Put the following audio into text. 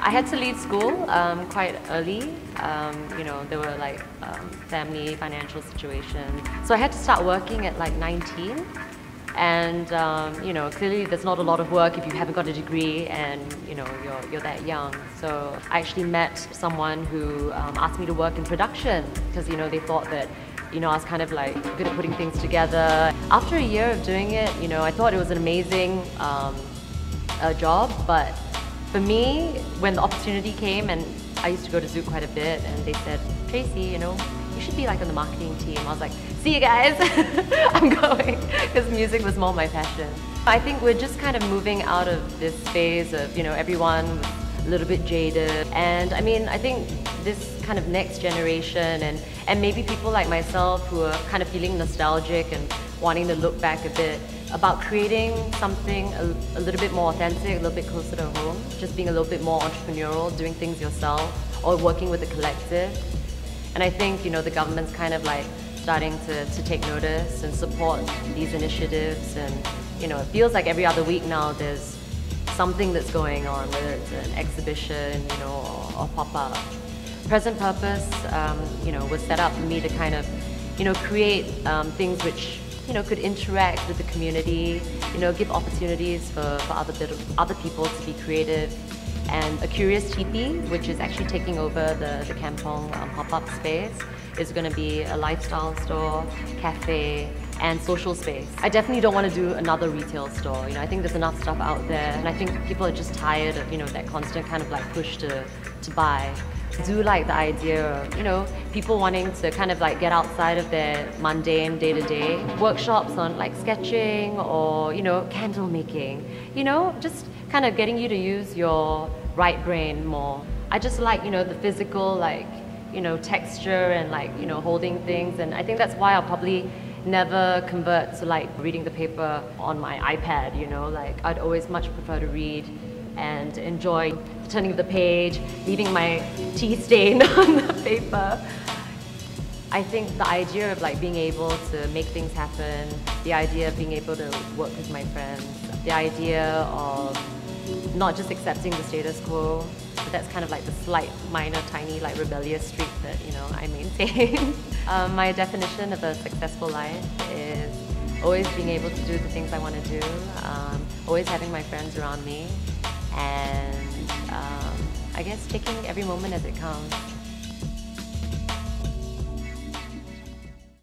I had to leave school quite early. There were like family, financial situations. So I had to start working at like 19. And clearly there's not a lot of work if you haven't got a degree and you're that young. So I actually met someone who asked me to work in production because they thought that I was kind of like good at putting things together. After a year of doing it, I thought it was an amazing job, but for me, when the opportunity came, and I used to go to Zouk quite a bit, and they said, Tracy, you should be like on the marketing team. I was like, see you guys, I'm going, because music was more my passion. I think we're just kind of moving out of this phase of, everyone a little bit jaded. And I mean, I think this kind of next generation and maybe people like myself who are kind of feeling nostalgic and wanting to look back a bit about creating something a little bit more authentic, a little bit closer to home, just being a little bit more entrepreneurial, doing things yourself or working with a collective. And I think, the government's kind of like starting to take notice and support these initiatives. And, it feels like every other week now there's something that's going on, whether it's an exhibition, or pop-up. Present Purpose, was set up for me to kind of, create things which, could interact with the community, give opportunities for other people to be creative. And A Curious Teepee, which is actually taking over the Kampong pop-up space, is going to be a lifestyle store, cafe, and social space. I definitely don't want to do another retail store. I think there's enough stuff out there, and I think people are just tired of that constant kind of like push to buy. I do like the idea of people wanting to kind of like get outside of their mundane day-to-day. Workshops on like sketching or candle making. Just kind of getting you to use your right brain more. I just like the physical texture and holding things, and I think that's why I'll probably never convert to like reading the paper on my iPad. I'd always much prefer to read and enjoy turning the page, leaving my tea stain on the paper. I think the idea of being able to make things happen, the idea of being able to work with my friends, the idea of not just accepting the status quo, but that's kind of like the slight, minor, tiny, rebellious streak that I maintain. My definition of a successful life is always being able to do the things I want to do, always having my friends around me, and I guess taking every moment as it comes.